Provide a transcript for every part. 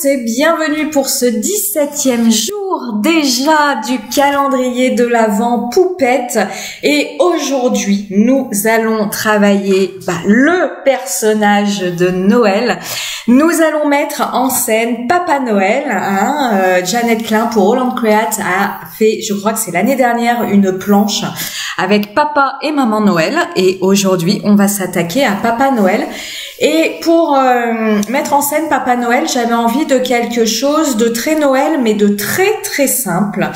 et bienvenue pour ce 17e jour déjà du calendrier de l'Avent Poupette. Et aujourd'hui, nous allons travailler le personnage de Noël. Nous allons mettre en scène Papa Noël. Jeannette Klein pour Holland Create a fait, je crois que c'est l'année dernière, une planche avec Papa et Maman Noël. Et aujourd'hui, on va s'attaquer à Papa Noël. Et pour mettre en scène Papa Noël, j'avais envie de quelque chose de très Noël, mais de très simple.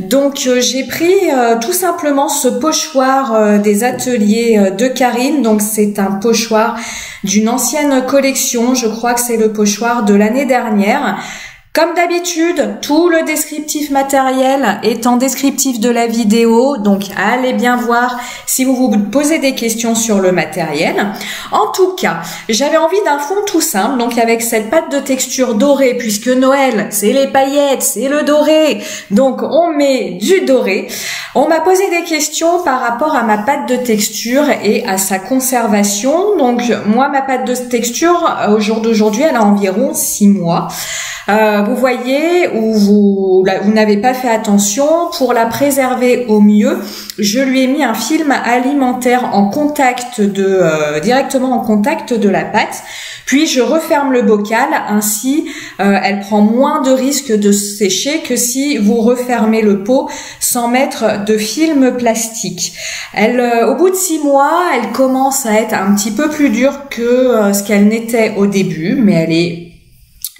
Donc j'ai pris tout simplement ce pochoir des ateliers de Karine. Donc c'est un pochoir d'une ancienne collection. Je crois que c'est le pochoir de l'année dernière. Comme d'habitude, tout le descriptif matériel est en descriptif de la vidéo, donc allez bien voir si vous vous posez des questions sur le matériel. En tout cas, j'avais envie d'un fond tout simple, donc avec cette pâte de texture dorée, puisque Noël, c'est les paillettes, c'est le doré, donc on met du doré. On m'a posé des questions par rapport à ma pâte de texture et à sa conservation. Donc moi, ma pâte de texture, au jour d'aujourd'hui, elle a environ 6 mois. Vous voyez, ou vous n'avez pas fait attention, pour la préserver au mieux, je lui ai mis un film alimentaire en contact directement en contact de la pâte, puis je referme le bocal, ainsi elle prend moins de risque de sécher que si vous refermez le pot sans mettre de film plastique. Au bout de 6 mois, elle commence à être un petit peu plus dure que ce qu'elle n'était au début, mais elle est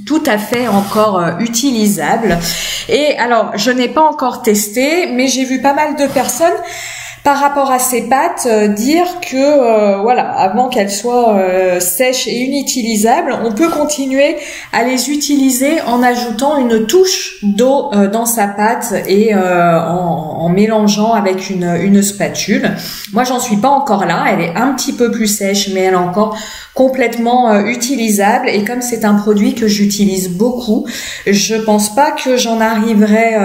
tout à fait encore utilisable. Et alors, je n'ai pas encore testé, mais j'ai vu pas mal de personnes par rapport à ces pâtes dire que voilà, avant qu'elles soient sèches et inutilisables, on peut continuer à les utiliser en ajoutant une touche d'eau dans sa pâte et en mélangeant avec une spatule. Moi, j'en suis pas encore là, elle est un petit peu plus sèche, mais elle est encore complètement utilisable. Et comme c'est un produit que j'utilise beaucoup, je pense pas que j'en arriverai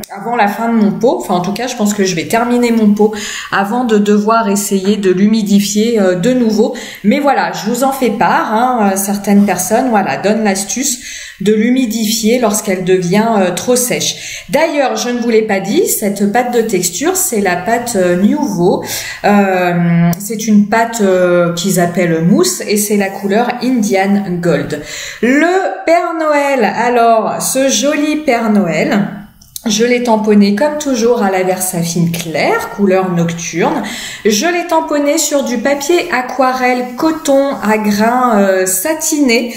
avant la fin de mon pot. Enfin, en tout cas, je pense que je vais terminer mon pot avant de devoir essayer de l'humidifier de nouveau. Mais voilà, je vous en fais part. Certaines personnes, donnent l'astuce de l'humidifier lorsqu'elle devient trop sèche. D'ailleurs, je ne vous l'ai pas dit, cette pâte de texture, c'est la pâte Nuvo. C'est une pâte qu'ils appellent mousse et c'est la couleur Indian Gold. Le Père Noël, alors ce joli Père Noël, je l'ai tamponné comme toujours à la Versafine claire, couleur nocturne. Je l'ai tamponné sur du papier aquarelle coton à grains satinés,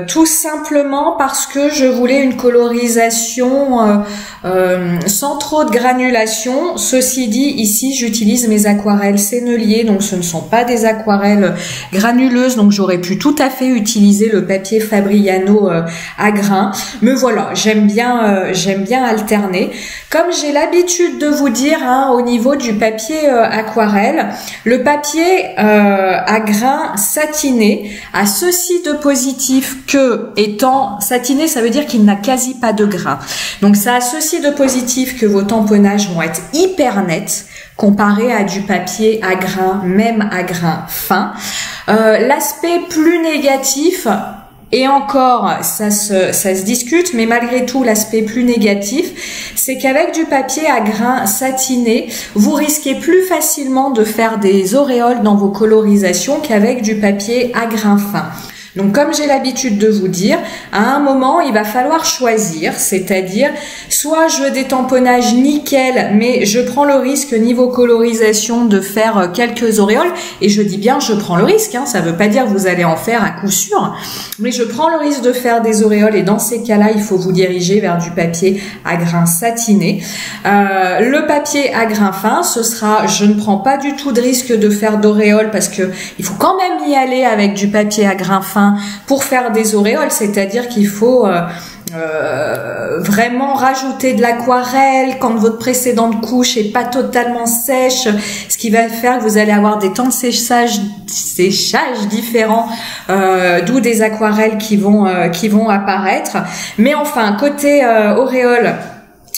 tout simplement parce que je voulais une colorisation sans trop de granulation. Ceci dit, ici j'utilise mes aquarelles sennelier, donc ce ne sont pas des aquarelles granuleuses, donc j'aurais pu tout à fait utiliser le papier Fabriano à grains. Mais voilà, j'aime bien alterner. Comme j'ai l'habitude de vous dire, au niveau du papier aquarelle, le papier à grains satinés a ceci de positif que, étant satiné, ça veut dire qu'il n'a quasi pas de grains. Donc ça a ceci de positif que vos tamponnages vont être hyper nets comparé à du papier à grains, même à grains fins. L'aspect plus négatif, et encore, ça se discute, mais malgré tout, l'aspect plus négatif, c'est qu'avec du papier à grains satinés, vous risquez plus facilement de faire des auréoles dans vos colorisations qu'avec du papier à grains fins. Donc comme j'ai l'habitude de vous dire, à un moment il va falloir choisir, c'est-à-dire soit je veux des tamponnages nickel, mais je prends le risque niveau colorisation de faire quelques auréoles, et je dis bien je prends le risque, ça veut pas dire que vous allez en faire à coup sûr, mais je prends le risque de faire des auréoles, et dans ces cas-là il faut vous diriger vers du papier à grains satinés. Le papier à grains fins, ce sera, je ne prends pas du tout de risque de faire d'auréoles parce que il faut quand même y aller avec du papier à grains fins pour faire des auréoles, c'est-à-dire qu'il faut vraiment rajouter de l'aquarelle quand votre précédente couche est pas totalement sèche, ce qui va faire que vous allez avoir des temps de séchage différents, d'où des aquarelles qui vont apparaître. Mais enfin, côté auréole,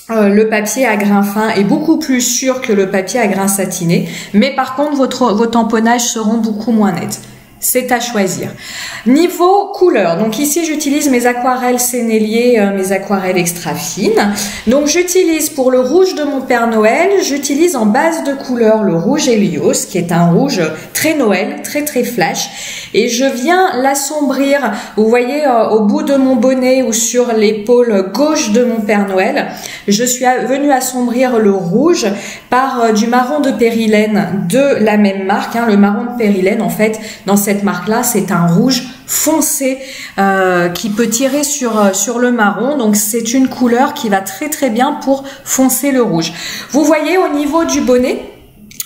le papier à grains fins est beaucoup plus sûr que le papier à grains satinés, mais par contre vos tamponnages seront beaucoup moins nets. c'est à choisir. Niveau couleur, donc ici j'utilise mes aquarelles Sennelier, mes aquarelles extra fines. Donc j'utilise pour le rouge de mon Père Noël, j'utilise en base de couleur le rouge Helios, qui est un rouge très Noël, très très flash. Et je viens l'assombrir, vous voyez au bout de mon bonnet ou sur l'épaule gauche de mon Père Noël, je suis venue assombrir le rouge par du marron de périlène de la même marque. Le marron de périlène, en fait, dans cette marque-là, c'est un rouge foncé qui peut tirer sur le marron. Donc, c'est une couleur qui va très très bien pour foncer le rouge. Vous voyez au niveau du bonnet,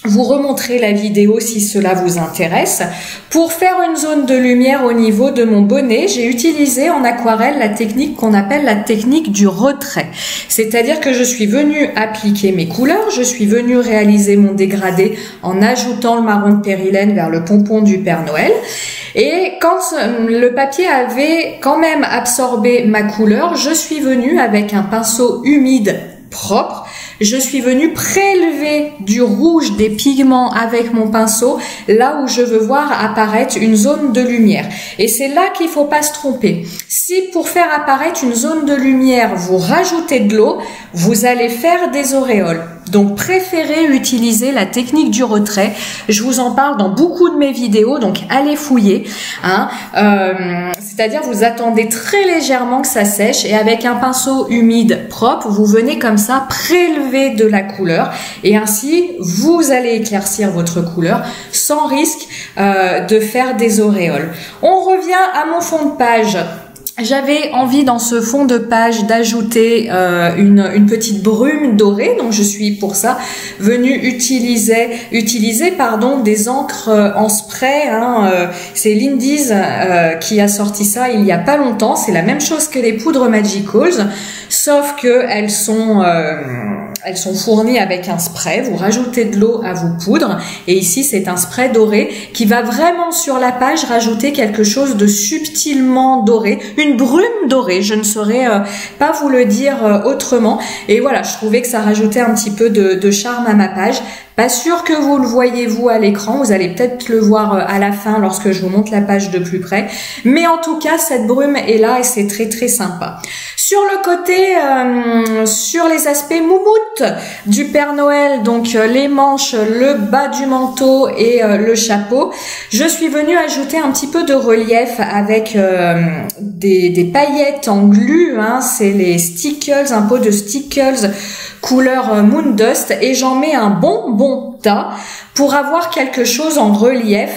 vous remonterez la vidéo si cela vous intéresse. Pour faire une zone de lumière au niveau de mon bonnet, j'ai utilisé en aquarelle la technique qu'on appelle la technique du retrait. C'est-à-dire que je suis venue appliquer mes couleurs, je suis venue réaliser mon dégradé en ajoutant le marron de périlène vers le pompon du Père Noël. Et quand le papier avait quand même absorbé ma couleur, je suis venue avec un pinceau humide propre. Je suis venue prélever du rouge, des pigments avec mon pinceau, là où je veux voir apparaître une zone de lumière. Et c'est là qu'il faut pas se tromper. Si pour faire apparaître une zone de lumière, vous rajoutez de l'eau, vous allez faire des auréoles. Donc préférez utiliser la technique du retrait. Je vous en parle dans beaucoup de mes vidéos, donc allez fouiller. C'est-à-dire vous attendez très légèrement que ça sèche et avec un pinceau humide propre, vous venez comme ça prélever de la couleur et ainsi vous allez éclaircir votre couleur sans risque de faire des auréoles. On revient à mon fond de page. J'avais envie dans ce fond de page d'ajouter une petite brume dorée, donc je suis pour ça venue utiliser des encres en spray. C'est Lindy's qui a sorti ça il y a pas longtemps. C'est la même chose que les poudres Magicals, sauf que elles sont fournies avec un spray. Vous rajoutez de l'eau à vos poudres et ici c'est un spray doré qui va vraiment sur la page rajouter quelque chose de subtilement doré. Une brume dorée, je ne saurais pas vous le dire autrement. Et voilà, je trouvais que ça rajoutait un petit peu de charme à ma page. Pas sûr que vous le voyez vous à l'écran, vous allez peut-être le voir à la fin lorsque je vous montre la page de plus près. Mais en tout cas, cette brume est là et c'est très très sympa. Sur le côté, sur les aspects moumoute du Père Noël, donc les manches, le bas du manteau et le chapeau, je suis venue ajouter un petit peu de relief avec des paillettes en glu, c'est les stickles, un pot de stickles couleur Moon Dust et j'en mets un bon tas pour avoir quelque chose en relief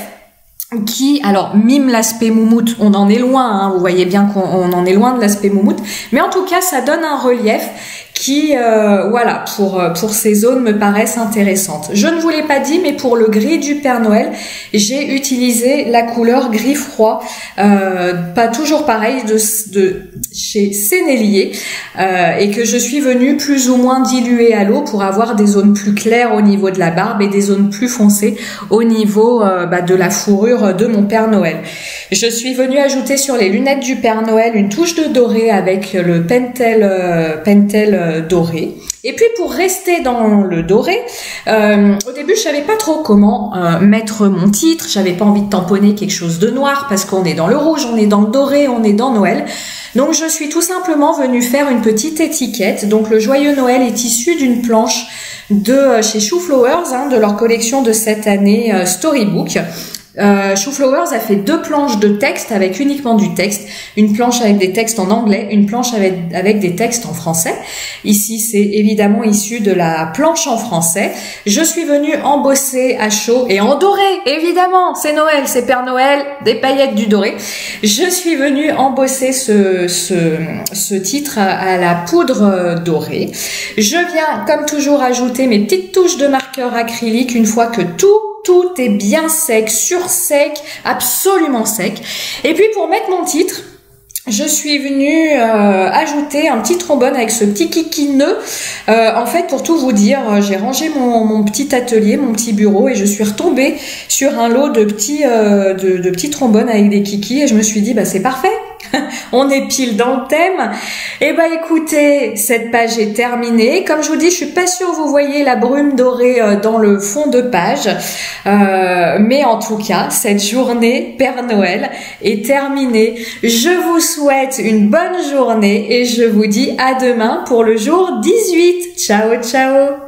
qui, alors, mime l'aspect moumoute. On en est loin, vous voyez bien qu'on en est loin de l'aspect moumoute, mais en tout cas ça donne un relief qui, voilà, pour ces zones me paraissent intéressantes. Je ne vous l'ai pas dit, mais pour le gris du Père Noël, j'ai utilisé la couleur gris froid, pas toujours pareil de chez Sennelier, et que je suis venue plus ou moins diluer à l'eau pour avoir des zones plus claires au niveau de la barbe et des zones plus foncées au niveau de la fourrure de mon Père Noël. Je suis venue ajouter sur les lunettes du Père Noël une touche de doré avec le Pentel doré. Et puis pour rester dans le doré, au début je savais pas trop comment mettre mon titre, j'avais pas envie de tamponner quelque chose de noir parce qu'on est dans le rouge, on est dans le doré, on est dans Noël. Donc je suis tout simplement venue faire une petite étiquette. Donc le Joyeux Noël est issu d'une planche de chez Chou Flowers, de leur collection de cette année Storybook. Chou Flowers a fait 2 planches de texte avec uniquement du texte, une planche avec des textes en anglais, une planche avec des textes en français. Ici, c'est évidemment issu de la planche en français. Je suis venue embosser à chaud et en doré, évidemment, c'est Noël, c'est Père Noël, des paillettes du doré. Je suis venue embosser ce titre à la poudre dorée. Je viens, comme toujours, ajouter mes petites touches de marqueur acrylique une fois que tout est bien sec, sur sec, absolument sec. Et puis pour mettre mon titre, je suis venue ajouter un petit trombone avec ce petit kiki nœud. En fait, pour tout vous dire, j'ai rangé mon petit atelier, mon petit bureau et je suis retombée sur un lot de petits trombones avec des kikis et je me suis dit, c'est parfait. On est pile dans le thème. Eh ben écoutez, cette page est terminée. Comme je vous dis, je suis pas sûre que vous voyez la brume dorée dans le fond de page. Mais en tout cas, cette journée Père Noël est terminée. Je vous souhaite une bonne journée et je vous dis à demain pour le jour 18. Ciao, ciao!